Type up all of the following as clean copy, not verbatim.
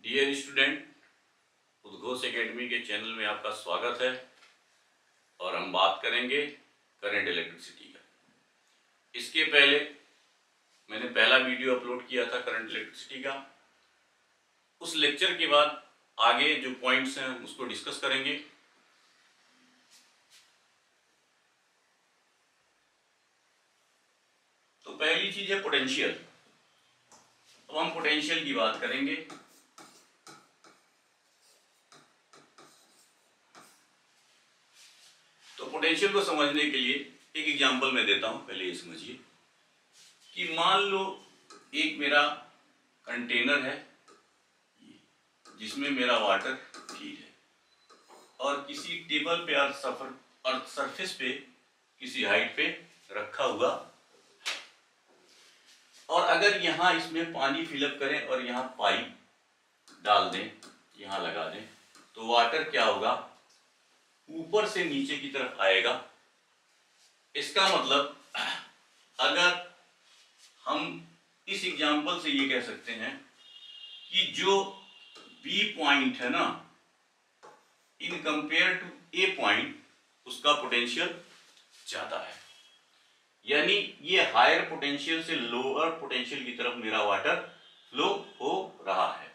Dear student, उद्घोष academy के channel में आपका स्वागत है और हम बात करेंगे करंट इलेक्ट्रिसिटी का। इसके पहले मैंने पहला वीडियो अपलोड किया था करंट इलेक्ट्रिसिटी का। उस लेक्चर के बाद आगे जो पॉइंट्स हैं उसको डिस्कस करेंगे। तो पहली चीज है पोटेंशियल। अब हम पोटेंशियल की बात करेंगे। तो पोटेंशियल को समझने के लिए एक एग्जांपल मैं देता हूं। पहले ये समझिए कि मान लो एक मेरा कंटेनर है जिसमें मेरा वाटर फील है और किसी टेबल पे अर्थ सरफेस पे किसी हाइट पे रखा हुआ, और अगर यहाँ इसमें पानी फिलअप करें और यहाँ पाइप डाल दें, यहाँ लगा दें, तो वाटर क्या होगा, ऊपर से नीचे की तरफ आएगा। इसका मतलब अगर हम इस एग्जांपल से ये कह सकते हैं कि जो बी पॉइंट है ना, in compare to A point, उसका पोटेंशियल ज्यादा है। यानी ये हायर पोटेंशियल से लोअर पोटेंशियल की तरफ मेरा वाटर फ्लो हो रहा है।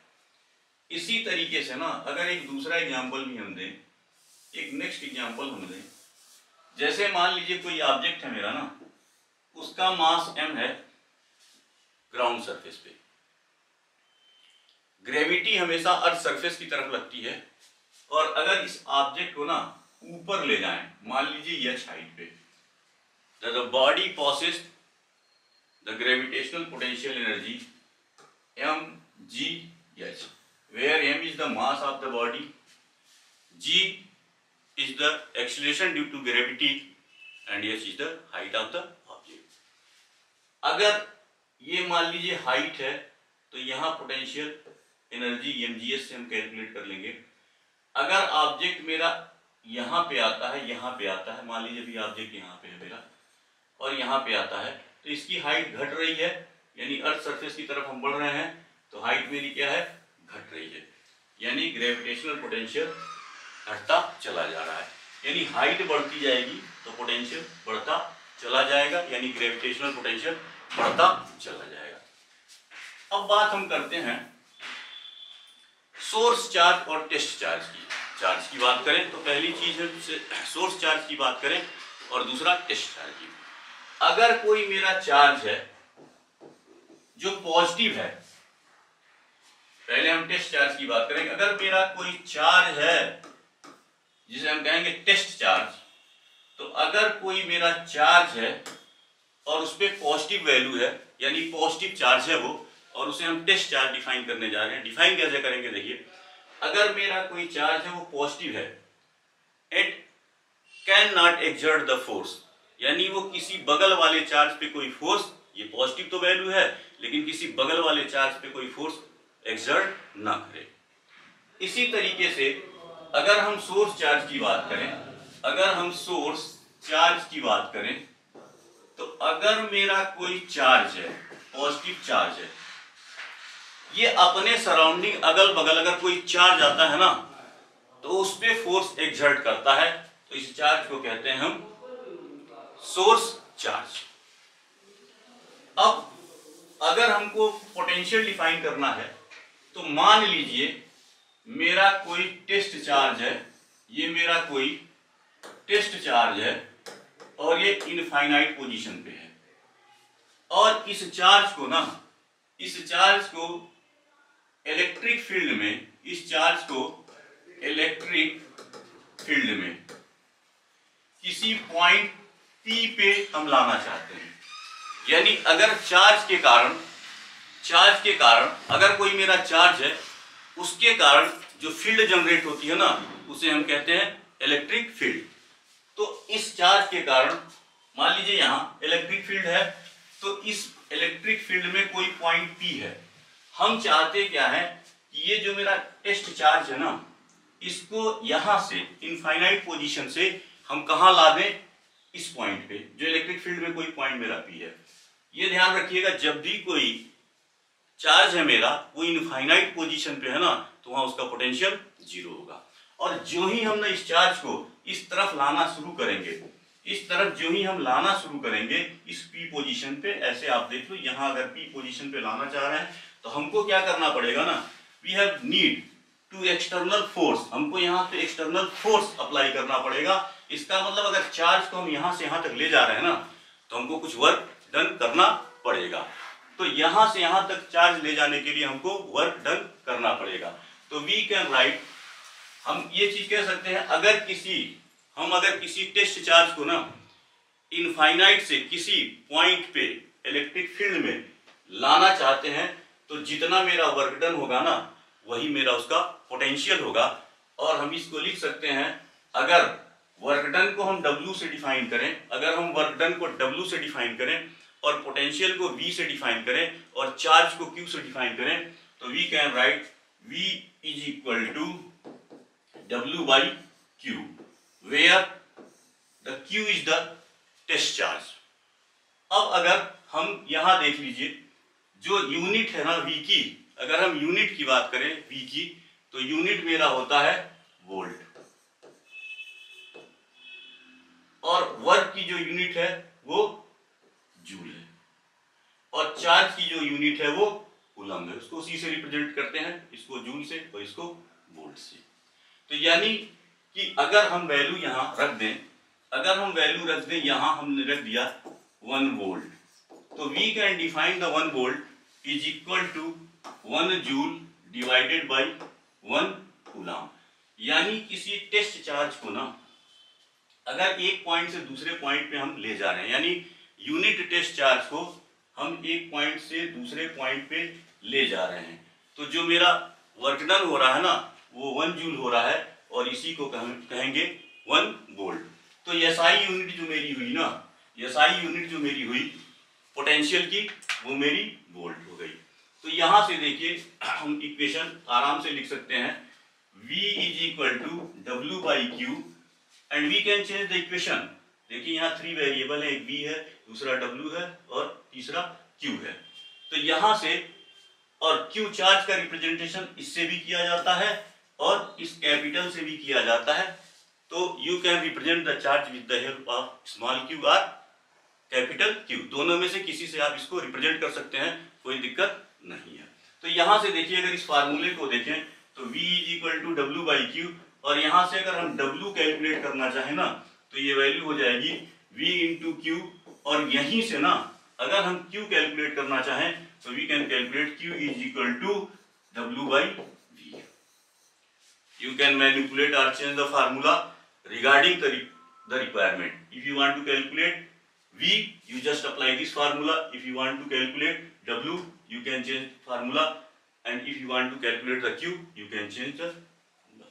इसी तरीके से ना, अगर एक दूसरा एग्जांपल भी हम दें, एक नेक्स्ट एग्जांपल हम दें, जैसे मान लीजिए कोई ऑब्जेक्ट है मेरा ना, उसका मास m है ग्राउंड सरफेस पे। ग्रेविटी हमेशा अर्थ सरफेस की तरफ लगती है, और अगर इस ऑब्जेक्ट को ना ऊपर ले जाएं, मान लीजिए h हाइट पे, the body possesses the gravitational potential energy mgh, where m is the mass of the body, g is the acceleration due to gravity and h is the height of the object। अगर ये मान लीजिए height है तो यहाँ potential energy mgh से हम calculate कर लेंगे। अगर ऑब्जेक्ट मेरा यहाँ पे आता है, यहाँ पे आता है, मान लीजिए भी ऑब्जेक्ट यहाँ पे है मेरा और यहाँ पे आता है, तो इसकी हाइट घट रही है, यानी अर्थ सरफेस की तरफ हम बढ़ रहे हैं, तो हाइट मेरी क्या है, घट रही है। यानी ग्रेविटेशनल पोटेंशियल घटता चला जा रहा है। यानी हाइट बढ़ती जाएगी तो पोटेंशियल बढ़ता चला जाएगा, यानी ग्रेविटेशनल पोटेंशियल बढ़ता चला जाएगा। अब बात हम करते हैं सोर्स चार्ज और टेस्ट चार्ज की बात करें तो पहली चीज है सोर्स चार्ज की बात करें और दूसरा टेस्ट चार्ज की। अगर कोई मेरा चार्ज है जो पॉजिटिव है, पहले हम टेस्ट चार्ज की बात करेंगे। अगर मेरा कोई चार्ज है जिसे हम कहेंगे टेस्ट चार्ज, तो अगर कोई मेरा चार्ज है और उस पर पॉजिटिव वैल्यू है, यानी पॉजिटिव चार्ज है वो, और उसे हम टेस्ट चार्ज डिफाइन करने जा रहे हैं। डिफाइन कैसे करेंगे, देखिए, अगर मेरा कोई चार्ज है वो पॉजिटिव है, it can not exert the force, यानी वो किसी बगल वाले चार्ज पे कोई फोर्स, ये पॉजिटिव तो वैल्यू है, लेकिन किसी बगल वाले चार्ज पे कोई फोर्स एक्सर्ट ना करे। इसी तरीके से अगर हम सोर्स चार्ज की बात करें, अगर हम सोर्स चार्ज की बात करें, तो अगर मेरा कोई चार्ज है, पॉजिटिव चार्ज है, ये अपने सराउंडिंग अगल बगल अगर कोई चार्ज आता है ना, तो उस पर फोर्स एक्सर्ट करता है, तो इस चार्ज को कहते हैं हम सोर्स चार्ज। अब अगर हमको पोटेंशियल डिफाइन करना है, तो मान लीजिए मेरा कोई टेस्ट चार्ज है, ये मेरा कोई टेस्ट चार्ज है और ये इनफाइनाइट पोजीशन पे है, और इस चार्ज को ना, इस चार्ज को इलेक्ट्रिक फील्ड में, इस चार्ज को इलेक्ट्रिक फील्ड में किसी पॉइंट P पे हम लाना चाहते हैं। यानी अगर चार्ज के कारण अगर कोई मेरा चार्ज है, उसके कारण जो फील्ड जनरेट होती है ना, उसे हम कहते हैं इलेक्ट्रिक फील्ड। तो इस चार्ज के कारण मान लीजिए यहाँ इलेक्ट्रिक फील्ड है, तो इस इलेक्ट्रिक फील्ड में कोई पॉइंट P है। हम चाहते क्या है कि ये जो मेरा टेस्ट चार्ज है ना, इसको यहां से इनफाइनाइट पोजीशन से हम कहां ला दें, इस पॉइंट पे, जो इलेक्ट्रिक फील्ड में कोई पॉइंट मेरा P है। ये ध्यान रखिएगा, जब भी कोई चार्ज है मेरा वो इनफाइनाइट पोजीशन पे है ना, तो वहां उसका पोटेंशियल जीरो होगा। और जो ही हम ना इस चार्ज को इस तरफ लाना शुरू करेंगे, इस तरफ जो ही हम लाना शुरू करेंगे इस पी पोजीशन पे, ऐसे आप देख लो यहाँ अगर पी पोजीशन पे लाना चाह रहे हैं तो हमको क्या करना पड़ेगा ना, we have need to external force, हमको यहाँ पे एक्सटर्नल फोर्स अप्लाई करना पड़ेगा। इसका मतलब अगर चार्ज को हम यहाँ से यहाँ तक ले जा रहे हैं ना, तो हमको कुछ वर्क डन करना पड़ेगा। तो यहाँ से यहाँ तक चार्ज ले जाने के लिए हमको वर्क डन करना पड़ेगा। तो वी कैन राइट, हम ये चीज कह सकते हैं, अगर किसी टेस्ट चार्ज को ना इनफाइनाइट से किसी पॉइंट पे इलेक्ट्रिक फील्ड में लाना चाहते हैं, तो जितना मेरा वर्क डन होगा ना वही मेरा उसका पोटेंशियल होगा। और हम इसको लिख सकते हैं, अगर वर्क डन को हम W से डिफाइन करें, अगर हम वर्क डन को W से डिफाइन करें और पोटेंशियल को V से डिफाइन करें और चार्ज को Q से डिफाइन करें, तो we can write V is equal to W by Q, where the Q is the test charge. अब अगर हम यहां देख लीजिए, जो यूनिट है ना V की, अगर हम यूनिट की बात करें V की, तो यूनिट मेरा होता है वोल्ट, और वर्क की जो यूनिट है वो जूल है, और चार्ज की जो यूनिट है वो कूलम है। उसको C से रिप्रेजेंट करते हैं, इसको जूल से और इसको वोल्ट से। तो यानी कि अगर हम वैल्यू यहां रख दें, यहां हमने रख दिया 1 वोल्ट, तो we can define the 1 volt is equal to 1 joule divided by 1 coulomb. यानी किसी टेस्ट चार्ज को ना अगर एक पॉइंट से दूसरे पॉइंट पे हम ले जा रहे हैं, यानी यूनिट टेस्ट चार्ज को हम एक पॉइंट से दूसरे पॉइंट पे ले जा रहे हैं, तो जो मेरा वर्क डन हो रहा है ना वो 1 जूल हो रहा है, और इसी को कहेंगे 1 वोल्ट। तो एसआई यूनिट जो मेरी हुई ना, एसआई यूनिट जो मेरी हुई पोटेंशियल की, वो मेरी वोल्ट हो गई। तो यहां से देखिए हम इक्वेशन आराम से लिख सकते हैं, V is equal to W by Q, and we can change the equation. देखिए यहाँ 3 वेरिएबल है, एक V है, दूसरा W है और तीसरा Q है। तो यहां से, और Q चार्ज का रिप्रेजेंटेशन इससे भी किया जाता है और इस कैपिटल से भी किया जाता है। तो you can represent the charge with the help of small q और कैपिटल Q, दोनों में से किसी से आप इसको रिप्रेजेंट कर सकते हैं, कोई दिक्कत नहीं है। तो यहां से देखिए, अगर इस फार्मूले को देखें तो V is equal to W by Q, और यहां से अगर हम W कैलकुलेट करना चाहें ना, तो ये वैल्यू हो जाएगी V इंटू Q, और यहीं से ना अगर हम Q कैलकुलेट करना चाहें तो we can calculate Q is equal to W by V। You can manipulate or change the formula regarding the requirement. If you want to calculate V, you just apply this formula. If you want to calculate W, you can change formula, and if you want to calculate the Q, you can change the formula.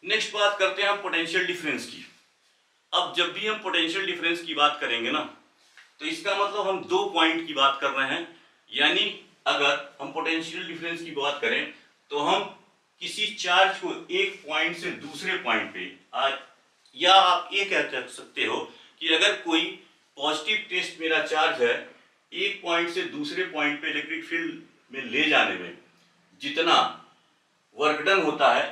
Next बात करते हैं हम potential difference की। अब जब भी हम potential difference की बात करेंगे ना, तो इसका मतलब हम 2 पॉइंट की बात कर रहे हैं। यानी अगर हम पोटेंशियल डिफरेंस की बात करें तो हम किसी चार्ज को एक पॉइंट से दूसरे पॉइंट पे, या आप ये कह सकते हो कि अगर कोई पॉजिटिव टेस्ट मेरा चार्ज है, एक पॉइंट से दूसरे पॉइंट पे इलेक्ट्रिक फील्ड में ले जाने में जितना वर्क डन होता है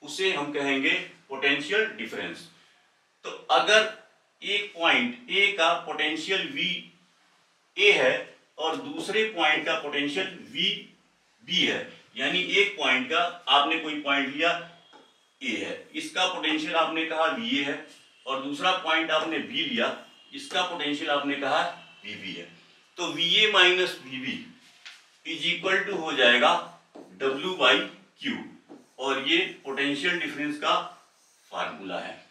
उसे हम कहेंगे पोटेंशियल डिफरेंस। तो अगर एक पॉइंट ए का पोटेंशियल V A है और दूसरे पॉइंट का पोटेंशियल V B है, यानी एक पॉइंट का आपने कोई पॉइंट लिया A है, इसका पोटेंशियल आपने कहा VA है, और दूसरा पॉइंट आपने B लिया, इसका पोटेंशियल आपने कहा VB है। तो VA minus VB is equal to हो जाएगा W बाई Q, और ये पोटेंशियल डिफरेंस का फार्मूला है।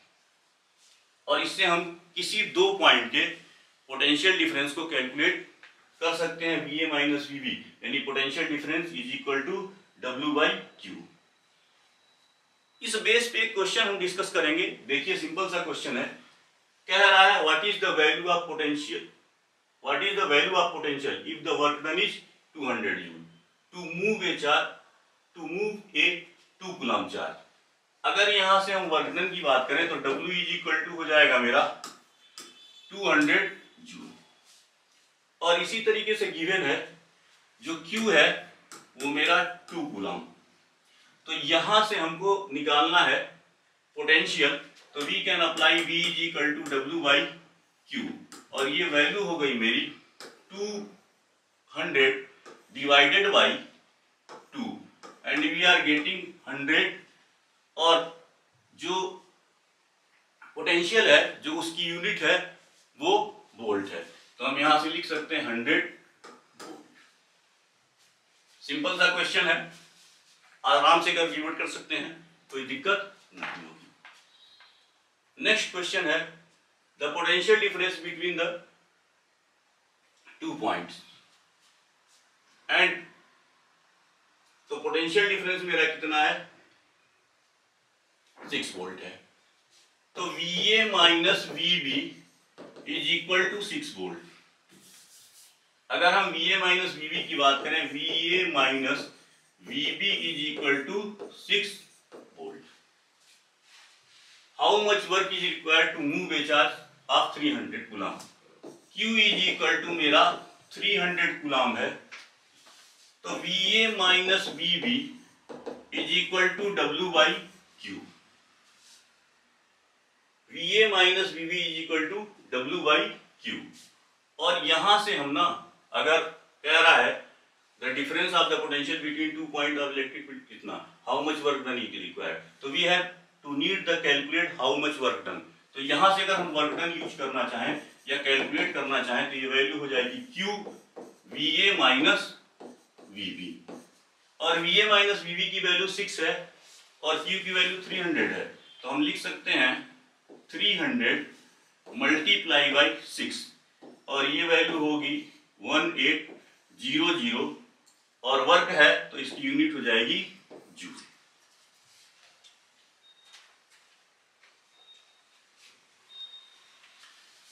और इससे हम किसी 2 पॉइंट के पोटेंशियल डिफरेंस को कैलकुलेट कर सकते हैं, VA माइनस VB, यानी potential difference is equal to W by Q। इस बेस पे एक क्वेश्चन हम डिस्कस करेंगे। देखिए सिंपल सा क्वेश्चन है, कह रहा है what is the value of potential, what is the value of potential if the work done is 200 joule to move a charge, to move a 2 coulomb charge. अगर यहां से हम वर्क डन की बात करें तो W इज इक्वल टू हो जाएगा मेरा 200 जूल, और इसी तरीके से गिवन है जो Q है वो मेरा 2 कूलम। तो यहां से हमको निकालना है पोटेंशियल, तो we can apply V is equal to W by Q, और ये वैल्यू हो गई मेरी 200 divided by 2 and we are getting 100, और जो पोटेंशियल है जो उसकी यूनिट है वो वोल्ट है। तो हम यहां से लिख सकते हैं 100 वोल्ट। सिंपल सा क्वेश्चन है, आराम से कैलकुलेट कर सकते हैं, कोई दिक्कत नहीं होगी। नेक्स्ट क्वेश्चन है the potential difference between the 2 points and, तो पोटेंशियल डिफरेंस मेरा कितना है 6 वोल्ट है। तो VA minus VB is equal to 6 volt. अगर हम VA माइनस VB की बात करें, VA minus VB is equal to 6 volt. How much work is required to move a charge of 300 coulomb? Q is equal to मेरा 300 coulomb है, तो VA minus VB is equal to W by Q। VA minus VB is equal to W by Q, और यहां से हम ना अगर कह रहा है the difference of the potential between 2 point of electric field कितना, how much work done is required, तो we have to need the calculate how much work done. तो यहां से अगर हम वर्क डन यूज करना चाहें या कैलकुलेट करना चाहें तो ये वैल्यू हो जाएगी Q VA माइनस VB, और VA माइनस VB की वैल्यू 6 है और Q की वैल्यू 300 है, तो हम लिख सकते हैं 300 मल्टीप्लाई बाई 6, और ये वैल्यू होगी 1800, और वर्क है तो इसकी यूनिट हो जाएगी जूल।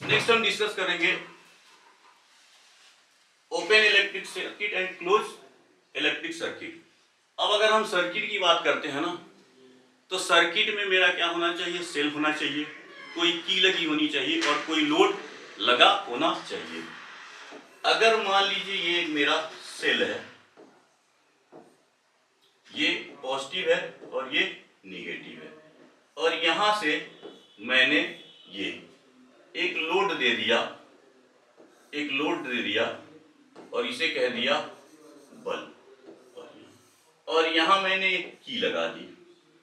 नेक्स्ट हम डिस्कस करेंगे open electric circuit and close electric circuit. अब अगर हम सर्किट की बात करते हैं ना, तो सर्किट में मेरा क्या होना चाहिए, सेल्फ होना चाहिए, कोई की लगी होनी चाहिए और कोई लोड लगा होना चाहिए। अगर मान लीजिए ये मेरा सेल है, ये पॉजिटिव है और ये नेगेटिव है, और यहां से मैंने ये एक लोड दे दिया और इसे कह दिया बल्ब, और यहां मैंने एक की लगा दी,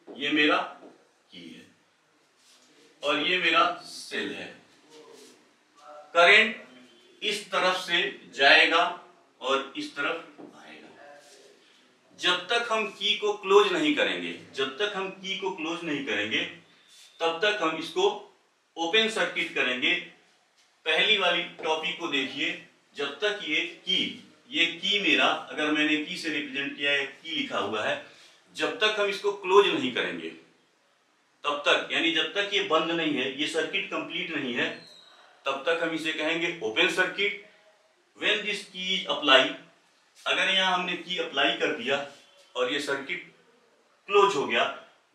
ये मेरा की है और ये मेरा सेल है। करंट इस तरफ से जाएगा और इस तरफ आएगा। जब तक हम की को क्लोज नहीं करेंगे, तब तक हम इसको ओपन सर्किट करेंगे। पहली वाली टॉपिक को देखिए, जब तक ये की मेरा, अगर मैंने की से रिप्रेजेंट किया है, की लिखा हुआ है, जब तक हम इसको क्लोज नहीं करेंगे तब तक, यानी जब तक ये बंद नहीं है, ये सर्किट कंप्लीट नहीं है, तब तक हम इसे कहेंगे ओपन सर्किट। व्हेन दिस की इज अप्लाई, अगर यहां हमने की अप्लाई कर दिया और ये सर्किट क्लोज हो गया,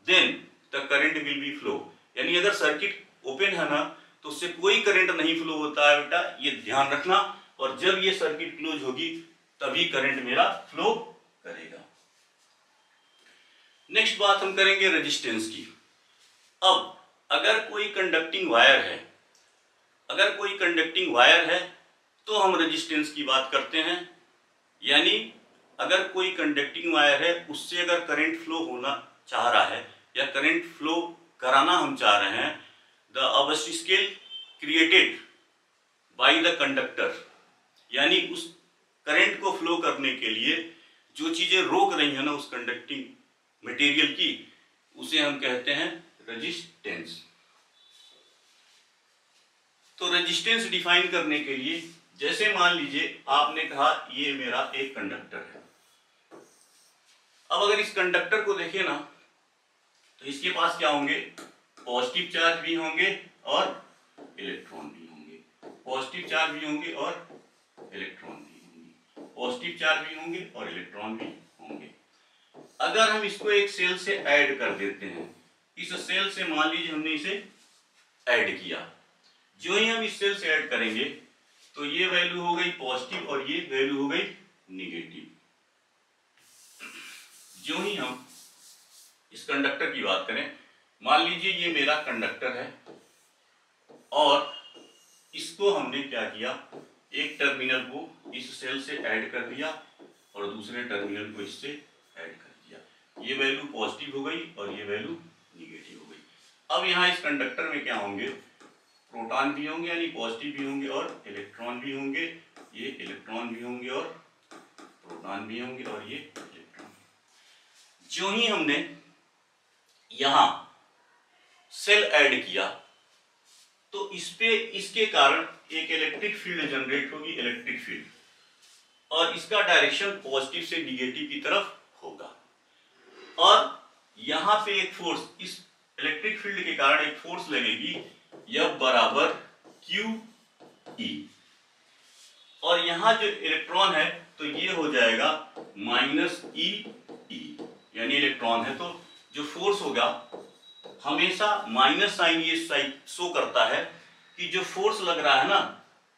then the current will be flow. यानी अगर सर्किट ओपन है ना तो उससे कोई करंट नहीं फ्लो होता है बेटा, ये ध्यान रखना। और जब ये सर्किट क्लोज होगी तभी करंट मेरा फ्लो करेगा। नेक्स्ट बात हम करेंगे रेजिस्टेंस की। अब अगर कोई कंडक्टिंग वायर है तो हम रेजिस्टेंस की बात करते हैं। यानी अगर कोई कंडक्टिंग वायर है, उससे अगर करंट फ्लो होना चाह रहा है या करंट फ्लो कराना हम चाह रहे हैं, the obstacle created by the conductor, यानी उस करंट को फ्लो करने के लिए जो चीजें रोक रही है ना उस कंडक्टिंग मटेरियल की, उसे हम कहते हैं रेजिस्टेंस। तो रेजिस्टेंस डिफाइन करने के लिए, जैसे मान लीजिए आपने कहा ये मेरा एक कंडक्टर है। अब अगर इस कंडक्टर को देखें ना तो इसके पास क्या होंगे, पॉजिटिव चार्ज भी होंगे और इलेक्ट्रॉन भी होंगे, पॉजिटिव चार्ज भी होंगे और इलेक्ट्रॉन भी होंगे, पॉजिटिव चार्ज भी होंगे और इलेक्ट्रॉन भी होंगे। अगर हम इसको एक सेल से ऐड कर देते हैं, इस सेल से मान लीजिए हमने इसे ऐड किया, जो ही हम इस सेल से ऐड करेंगे तो ये वैल्यू हो गई पॉजिटिव और ये वैल्यू हो गई निगेटिव। जो ही हम इस कंडक्टर की बात करें, मान लीजिए ये मेरा कंडक्टर है और इसको हमने क्या किया, एक टर्मिनल को इस सेल से ऐड कर दिया और दूसरे टर्मिनल को इससे ऐड कर दिया। ये वैल्यू पॉजिटिव हो गई और ये वैल्यू निगेटिव हो गई। अब यहाँ इस कंडक्टर में क्या होंगे, प्रोटॉन भी होंगे यानी पॉजिटिव भी होंगे और इलेक्ट्रॉन भी होंगे। ये इलेक्ट्रॉन भी होंगे और प्रोटॉन भी होंगे और ये इलेक्ट्रॉन। जो ही हमने यहां सेल ऐड किया तो इसके कारण एक इलेक्ट्रिक फील्ड जनरेट होगी, इलेक्ट्रिक फील्ड, और इसका डायरेक्शन पॉजिटिव से निगेटिव की तरफ होगा। और यहां पे एक फोर्स, इस इलेक्ट्रिक फील्ड के कारण एक फोर्स लगेगी F बराबर QE, और यहां जो इलेक्ट्रॉन है तो ये हो जाएगा -EE, यानी इलेक्ट्रॉन है तो जो फोर्स होगा हमेशा माइनस साइन ये शो करता है कि जो फोर्स लग रहा है ना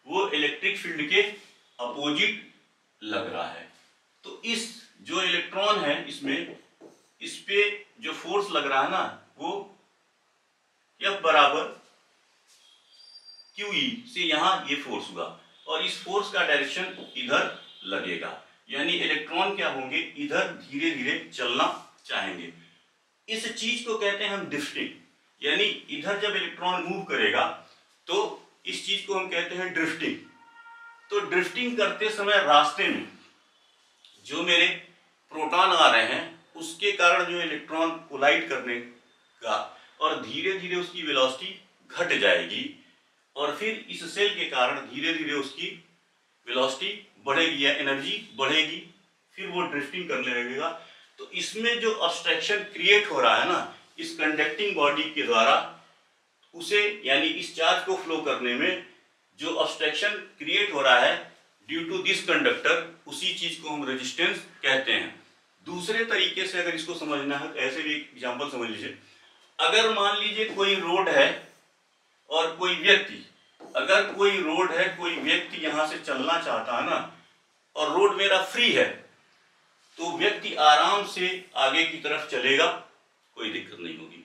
वो इलेक्ट्रिक फील्ड के अपोजिट लग रहा है। तो इस जो इलेक्ट्रॉन है इसमें, इस पे जो फोर्स लग रहा है ना वो F बराबर QE से यहां ये फोर्स होगा और इस फोर्स का डायरेक्शन इधर लगेगा, यानी इलेक्ट्रॉन क्या होंगे, इधर धीरे धीरे चलना चाहेंगे। इस चीज को कहते हैं हम ड्रिफ्टिंग, यानी इधर जब इलेक्ट्रॉन मूव करेगा तो इस चीज को हम कहते हैं ड्रिफ्टिंग। तो ड्रिफ्टिंग करते समय रास्ते में जो मेरे प्रोटॉन आ रहे हैं उसके कारण जो इलेक्ट्रॉन कोलाइड करने का और धीरे धीरे उसकी वेलोसिटी घट जाएगी और फिर इस सेल के कारण धीरे धीरे उसकी वेलोसिटी बढ़ेगी या एनर्जी बढ़ेगी, फिर वो ड्रिफ्टिंग करने लगेगा। तो इसमें जो ऑब्स्ट्रक्शन क्रिएट हो रहा है ना इस कंडक्टिंग बॉडी के द्वारा, उसे यानी इस चार्ज को फ्लो करने में जो ऑब्स्ट्रक्शन क्रिएट हो रहा है ड्यू टू दिस कंडक्टर, उसी चीज को हम रेजिस्टेंस कहते हैं। दूसरे तरीके से अगर इसको समझना है तो ऐसे भी एग्जांपल समझ लीजिए। अगर मान लीजिए कोई रोड है और कोई व्यक्ति, अगर कोई रोड है, कोई व्यक्ति यहां से चलना चाहता है ना और रोड मेरा फ्री है तो व्यक्ति आराम से आगे की तरफ चलेगा, कोई दिक्कत नहीं होगी।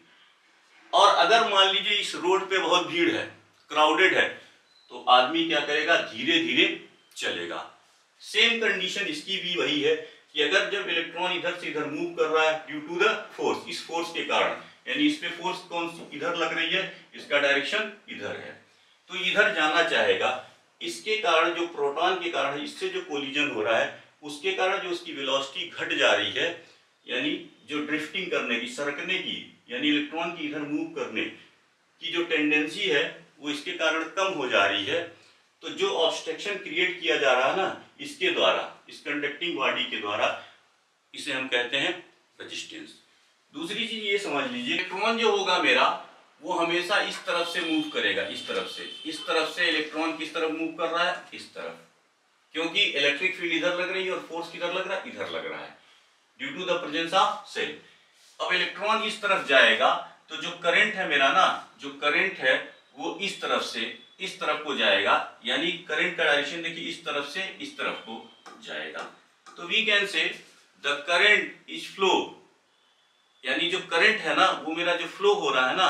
और अगर मान लीजिए इस रोड पे बहुत भीड़ है, क्राउडेड है, तो आदमी क्या करेगा, धीरे धीरे चलेगा। सेम कंडीशन इसकी भी वही है कि अगर जब इलेक्ट्रॉन इधर से इधर मूव कर रहा है ड्यू टू द फोर्स, इस फोर्स के कारण, यानी इस पे फोर्स कौन सी इधर लग रही है, इसका डायरेक्शन इधर है तो इधर जाना चाहेगा। इसके कारण जो प्रोटॉन के कारण इससे जो कोलिजन हो रहा है उसके कारण जो उसकी वेलोसिटी घट जा रही है, यानी जो ड्रिफ्टिंग करने की, सरकने की, यानी इलेक्ट्रॉन की इधर मूव करने की जो टेंडेंसी है वो इसके कारण कम हो जा रही है। तो जो ऑब्स्ट्रक्शन क्रिएट किया जा रहा है ना इसके द्वारा, इस कंडक्टिंग बॉडी के द्वारा, इसे हम कहते हैं रेजिस्टेंस। दूसरी चीज ये समझ लीजिए, इलेक्ट्रॉन जो होगा मेरा वो हमेशा इस तरफ से मूव करेगा, इस तरफ से इलेक्ट्रॉन किस तरफ मूव कर रहा है, इस तरफ, क्योंकि इलेक्ट्रिक फील्ड इधर लग रही है और फोर्स किधर लग रहा है, इधर लग रहा है due to the presence of cell. अब इलेक्ट्रॉन इस तरफ जाएगा तो जो करंट है मेरा ना, जो करंट है वो इस तरफ से इस तरफ को जाएगा, यानी करंट का डायरेक्शन देखिए इस तरफ से इस तरफ को जाएगा। तो we can say the current is flow, यानी जो करंट है ना वो मेरा जो फ्लो हो रहा है ना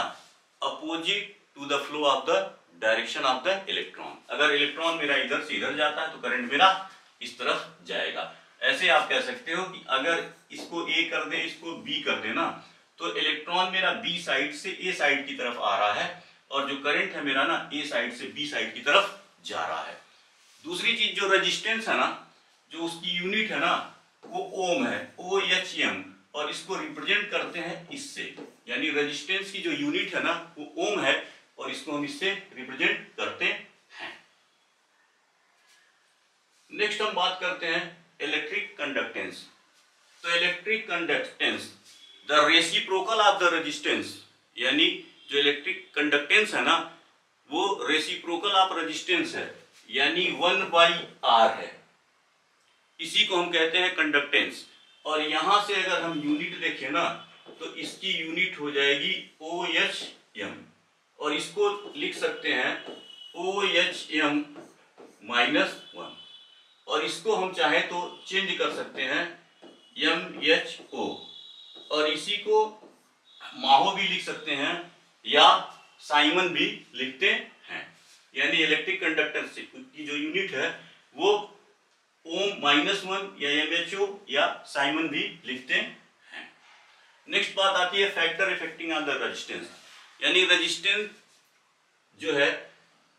opposite to the flow of the direction of the electron. अगर इलेक्ट्रॉन मेरा इधर से इधर जाता है तो करंट मेरा इस तरफ जाएगा। ऐसे आप कह सकते हो कि अगर इसको ए कर दे, इसको बी कर देना, तो इलेक्ट्रॉन मेरा बी साइड से ए साइड की तरफ आ रहा है और जो करंट है मेरा ना ए साइड से बी साइड की तरफ जा रहा है। दूसरी चीज जो रेजिस्टेंस है ना, जो उसकी यूनिट है ना वो ओम है, OHM, और इसको रिप्रेजेंट करते हैं इससे, यानी रेजिस्टेंस की जो यूनिट है ना वो ओम है और इसको हम इससे रिप्रेजेंट करते हैं। नेक्स्ट हम बात करते हैं इलेक्ट्रिक कंडक्टेंस। तो electric conductance the reciprocal of the resistance, यानी जो इलेक्ट्रिक कंडक्टेंस है ना वो रेसिप्रोकल ऑफ रेजिस्टेंस है, यानी 1/r है। इसी को हम कहते हैं कंडक्टेंस। और यहां से अगर हम यूनिट देखें ना तो इसकी यूनिट हो जाएगी OHM, और इसको लिख सकते हैं OHM -1 और इसको हम चाहे तो चेंज कर सकते हैं MHO और इसी को माहो भी लिख सकते हैं या साइमन भी लिखते हैं। यानी इलेक्ट्रिक कंडक्टर की जो यूनिट है वो ओम -1 या MHO या साइमन भी लिखते हैं। नेक्स्ट बात आती है factor affecting on the resistance, यानी रेजिस्टेंस जो है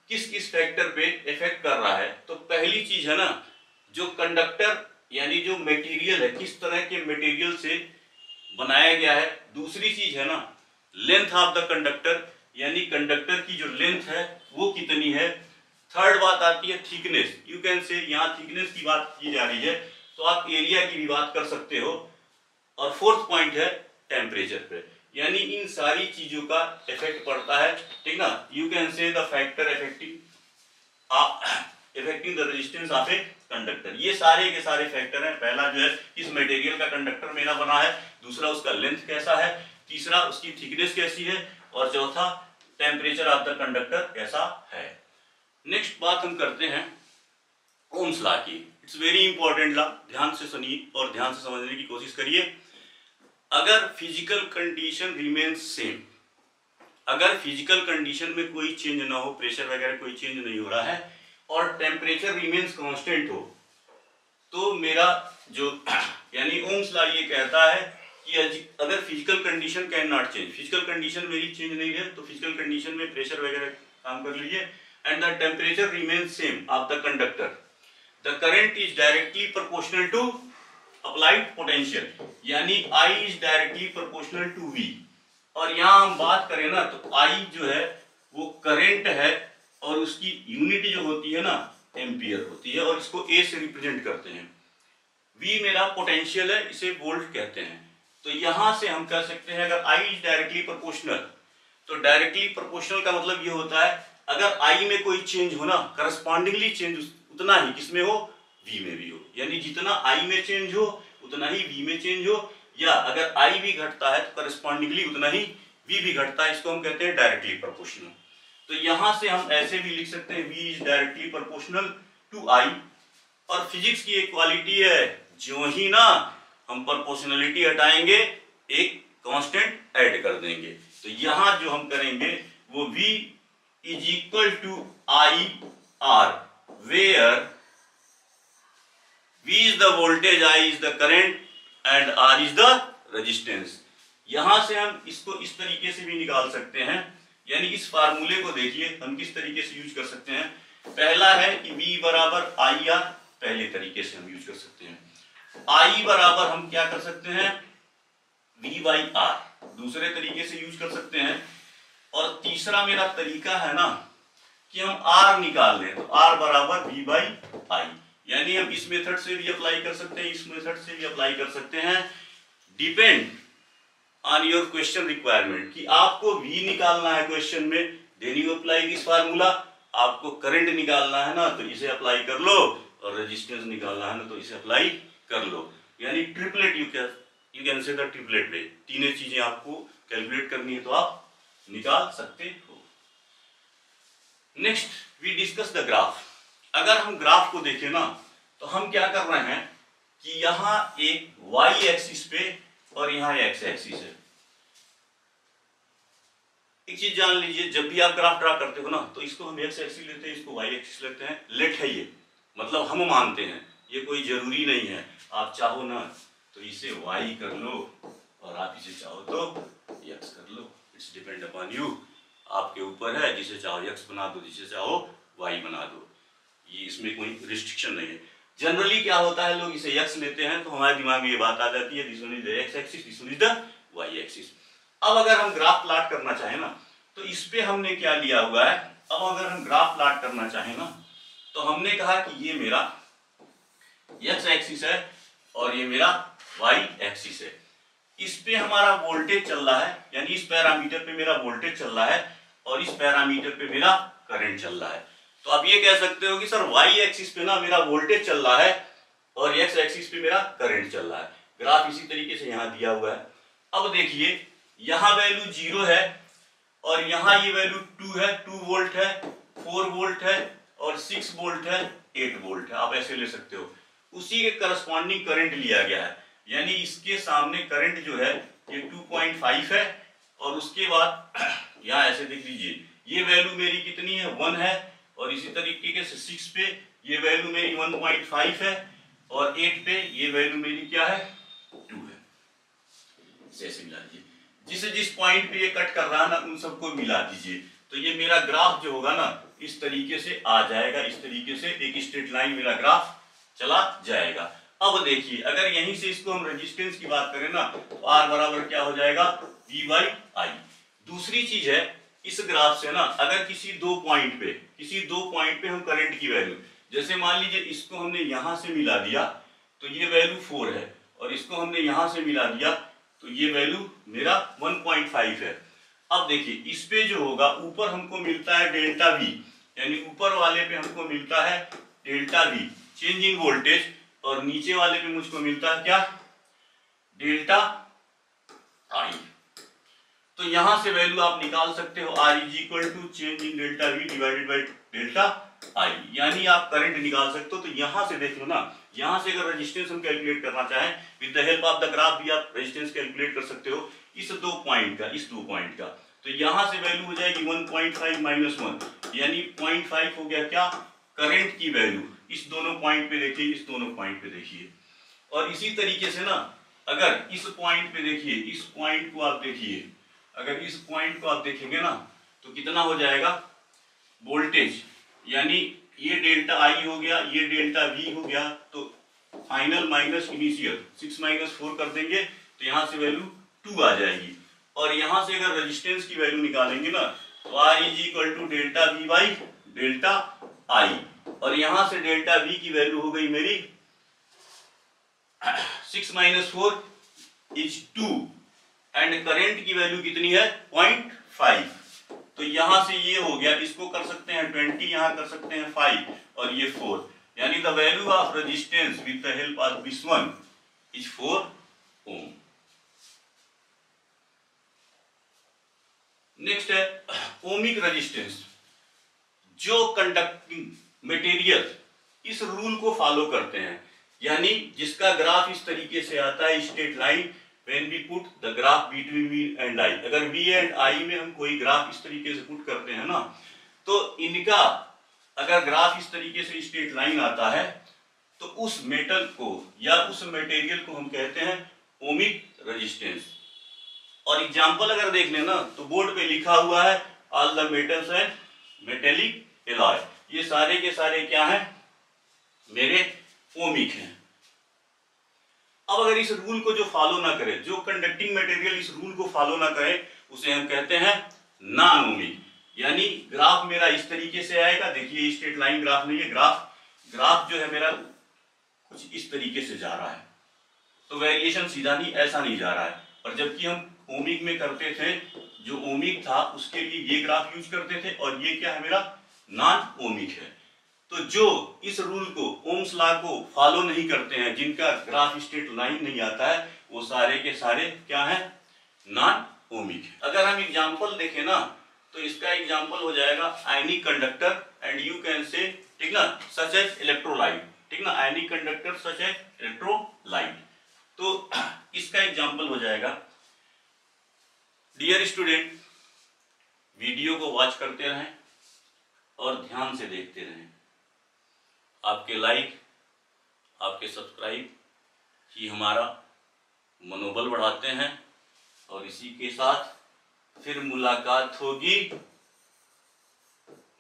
किस किस फैक्टर पे इफेक्ट कर रहा है। तो पहली चीज है ना, जो कंडक्टर यानी जो मटेरियल है किस तरह के मटेरियल से बनाया गया है। दूसरी चीज है ना लेंथ ऑफ द कंडक्टर, यानी कंडक्टर की जो लेंथ है वो कितनी है। थर्ड बात आती है थिकनेस, यू कैन से, यहाँ थिकनेस की बात की जा रही है तो आप एरिया की भी बात कर सकते हो। और फोर्थ पॉइंट है टेम्परेचर पे, यानी इन सारी चीजों का इफेक्ट पड़ता है, ठीक ना। You can say the factor affecting the resistance of a conductor. ये सारे के सारे फैक्टर हैं। पहला जो है किस मटेरियल का कंडक्टर मेरा बना है, दूसरा उसका लेंथ कैसा है, तीसरा उसकी थिकनेस कैसी है और चौथा टेम्परेचर ऑफ द कंडक्टर कैसा है। नेक्स्ट बात हम करते हैं ओम्स लॉ की। इट्स वेरी इंपॉर्टेंट लॉ, ध्यान से सुनिए और ध्यान से समझने की कोशिश करिए। अगर फिजिकल कंडीशन रिमेन्स सेम, अगर फिजिकल कंडीशन में कोई चेंज ना हो, प्रेशर वगैरह कोई चेंज नहीं हो रहा है और टेम्परेचर रिमेन्स कांस्टेंट हो, तो मेरा जो यानी ओम्स लॉ ये कहता है कि अगर physical condition can not change, physical condition मेरी चेंज नहीं है तो फिजिकल कंडीशन में प्रेशर वगैरह काम कर लीजिए, and the temperature remains same of the conductor, the current is directly proportional to applied potential, यानी I is directly proportional to V। और यहाँ हम बात करें ना तो I जो है वो करंट है और उसकी यूनिट जो होती है ना एम्पियर होती है और इसको A से रिप्रेजेंट करते हैं। V मेरा पोटेंशियल है, इसे वोल्ट कहते हैं। तो यहां से हम कह सकते हैं अगर I इज डायरेक्टली प्रोपोर्शनल, तो डायरेक्टली प्रोपोर्शनल का मतलब ये होता है अगर I में कोई चेंज हो ना, करस्पॉन्डिंगली चेंज उतना ही किसमें हो, V में भी हो। यानी जितना I में चेंज हो उतना ही V में चेंज हो, या अगर I भी घटता है तो करस्पॉन्डिंगली उतना ही V भी घटता है, इसको हम कहते हैं डायरेक्टली प्रोपोर्शनल। तो यहां से हम ऐसे भी लिख सकते हैं V is directly proportional to I। और फिजिक्स की एक क्वालिटी है, जो ही ना हम प्रोपोर्शनलिटी हटाएंगे एक कांस्टेंट ऐड कर देंगे। तो यहां जो हम करेंगे वो V is equal to I R, where V is the voltage, I is the current and R is the resistance। यहां से हम इसको इस तरीके से भी निकाल सकते हैं, यानी इस फार्मूले को देखिए हम किस तरीके से यूज कर सकते हैं। पहला है कि V बराबर IR, पहले तरीके से हम यूज कर सकते हैं। I बराबर हम क्या कर सकते हैं V by R, दूसरे तरीके से यूज कर सकते हैं। और तीसरा मेरा तरीका है ना कि हम R निकाल लें, तो R बराबर V by I, यानी हम इस मेथड से भी अप्लाई कर सकते हैं, इस मेथड से भी अप्लाई कर सकते हैं। Depend on your question requirement कि आपको V निकालना है क्वेश्चन में, then you apply this formula. आपको करंट निकालना है ना तो इसे अप्लाई कर लो, और रेजिस्टेंस निकालना है ना तो इसे अप्लाई कर लो। यानी triplet you can say the triplet way, तीनों चीजें आपको कैलकुलेट करनी है तो आप निकाल सकते हो। Next we discuss the graph. अगर हम ग्राफ को देखें ना तो हम क्या कर रहे हैं कि यहाँ एक y एक्सिस पे और यहाँ x एक्सिस है। एक चीज जान लीजिए, जब भी आप ग्राफ ड्रा करते हो ना तो इसको हम x एक्सिस लेते हैं, इसको y एक्सिस लेते हैं। लेट है ये, मतलब हम मानते हैं, ये कोई जरूरी नहीं है। आप चाहो ना तो इसे y कर लो और आप इसे चाहो तो x कर लो, इट्स डिपेंड अपॉन यू, आपके ऊपर है। जिसे चाहो x बना दो, जिसे चाहो y बना दो, ये इसमें कोई रिस्ट्रिक्शन नहीं है। जनरली क्या होता है, लोग इसे x लेते हैं तो हमारे दिमाग में ये बात आ जाती है, this one is the x axis, this one is the y axis. अब अगर हम ग्राफ प्लॉट करना चाहें ना तो इस पे हमने क्या लिया हुआ है, अब अगर हम ग्राफ प्लॉट करना चाहें ना तो हमने कहा कि ये मेरा x एक्सिस है और ये मेरा y एक्सिस है। इस पे हमारा वोल्टेज चल रहा है, यानी इस पैरामीटर पे मेरा वोल्टेज चल रहा है और इस पैरामीटर पे मेरा करंट चल रहा है। तो आप ये कह सकते हो कि सर y एक्सिस पे ना मेरा वोल्टेज चल रहा है और x एक्सिस पे मेरा करंट चल रहा है। ग्राफ इसी तरीके से यहाँ दिया हुआ है। अब देखिए यहाँ वैल्यू 0 है और यहाँ ये वैल्यू 2 है, 2 वोल्ट है, 4 वोल्ट है और 6 वोल्ट है, 8 वोल्ट है, आप ऐसे ले सकते हो। उसी के करस्पॉन्डिंग करंट लिया गया है, यानी इसके सामने करंट जो है ये 2.5 है, और उसके बाद यहाँ ऐसे देख लीजिए ये वैल्यू मेरी कितनी है 1 है, और इसी तरीके से 6 पे ये वैल्यू मेरी 1.5 है, और 8 पे ये वैल्यू मेरी क्या है 2 है। ऐसे मिला दीजिए, जिस पॉइंट पे ये कट कर रहा है ना उन सबको मिला दीजिए, तो ये मेरा ग्राफ जो होगा ना इस तरीके से आ जाएगा, इस तरीके से एक स्ट्रेट लाइन मेरा ग्राफ चला जाएगा। अब देखिए अगर यहीं से इसको हम रेजिस्टेंस की बात करें ना तो R बराबर क्या हो जाएगा V/I। दूसरी चीज है इस ग्राफ से ना अगर किसी दो पॉइंट पे हम करंट की वैल्यू, जैसे मान लीजिए इसको हमने यहां से मिला दिया तो ये वैल्यू 4 है, और इसको हमने यहां से मिला दिया तो ये वैल्यू मेरा 1.5 है। अब देखिए इस पे जो होगा ऊपर हमको मिलता है डेल्टा V, यानी ऊपर वाले पे हमको मिलता है delta V change in voltage, और नीचे वाले पे मुझको मिलता है क्या डेल्टा I। तो यहां से वैल्यू आप निकाल सकते हो R = change in delta V divided by delta I, यानी आप करंट निकाल सकते हो। तो यहां से देख लो ना, यहां से अगर रेजिस्टेंस हम कैलकुलेट करना चाहें with the help of the graph भी आप रेजिस्टेंस कैलकुलेट कर सकते हो इस दो पॉइंट का, तो यहां से वैल्यू हो जाएगी 1.5 - 1, यानी 0.5 हो गया क्या करंट की वैल्यू। इस दोनों पॉइंट पे देखिए, इस दोनों पॉइंट पे देखिए, और इसी तरीके से ना अगर इस पॉइंट पे देखिए, इस पॉइंट को आप देखिए, अगर इस पॉइंट को आप देखेंगे ना तो कितना हो जाएगा वोल्टेज, यानी ये डेल्टा I हो गया, ये डेल्टा V हो गया, तो फाइनल माइनस इनिशियल 6 - 4 कर देंगे तो यहां से वैल्यू 2 आ जाएगी। और यहां से अगर रेजिस्टेंस की वैल्यू निकालेंगे ना तो R = delta V/ delta I, और यहां से डेल्टा V की वैल्यू हो गई मेरी 6 - 4 = 2, एंड करंट की वैल्यू कितनी है 0.5। तो यहां से ये हो गया, इसको कर सकते हैं 20, यहां कर सकते हैं 5, और ये 4, यानी the value of resistance with the help of this one is 4 ohm. Next है ओमिक रेजिस्टेंस। जो कंडक्टिंग मटेरियल इस रूल को फॉलो करते हैं, यानी जिसका ग्राफ इस तरीके से आता है straight line, when we put the graph between V and I, अगर V and I में हम कोई ग्राफ इस तरीके से पुट करते हैं ना तो इनका अगर ग्राफ इस तरीके से स्ट्रेट लाइन आता है तो उस मेटल को या उस मटेरियल को हम कहते हैं ओमिक रेजिस्टेंस। और एग्जांपल अगर देख लेना तो बोर्ड पे लिखा हुआ है all the metals and metallic alloy, ये सारे के सारे क्या हैं मेरे ओमिक हैं। अब अगर इस रूल को जो फॉलो ना करे, जो कंडक्टिंग मटेरियल इस रूल को फॉलो ना करे, उसे हम कहते हैं नॉन ओमिक, यानी ग्राफ मेरा इस तरीके से आएगा। देखिए स्ट्रेट लाइन ग्राफ नहीं है, ग्राफ जो है मेरा कुछ इस तरीके से जा रहा है, तो वेरिएशन सीधा नहीं ऐसा नहीं जा रहा है। और जबकि हम ओमिक में करते थे, जो ओमिक था उसके लिए ये ग्राफ यूज करते थे, और ये क्या है मेरा नॉन ओमिक है। तो जो इस रूल को, ओम्स लॉ को फॉलो नहीं करते हैं, जिनका ग्राफ स्ट्रेट लाइन नहीं आता है, वो सारे के सारे क्या हैं नॉन ओमिक है। अगर हम एग्जांपल देखें ना तो इसका एग्जांपल हो जाएगा ionic conductor, and you can say ठीक ना सच एज इलेक्ट्रोलाइट, ठीक ना ionic conductor such as electrolyte. तो इसका एग्जांपल हो जाएगा। डियर स्टूडेंट, वीडियो को वॉच करते रहें और ध्यान से देखते रहें। आपके लाइक, आपके सब्सक्राइब ही हमारा मनोबल बढ़ाते हैं, और इसी के साथ फिर मुलाकात होगी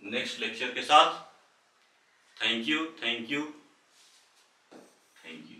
नेक्स्ट लेक्चर के साथ। Thank you, thank you, thank you.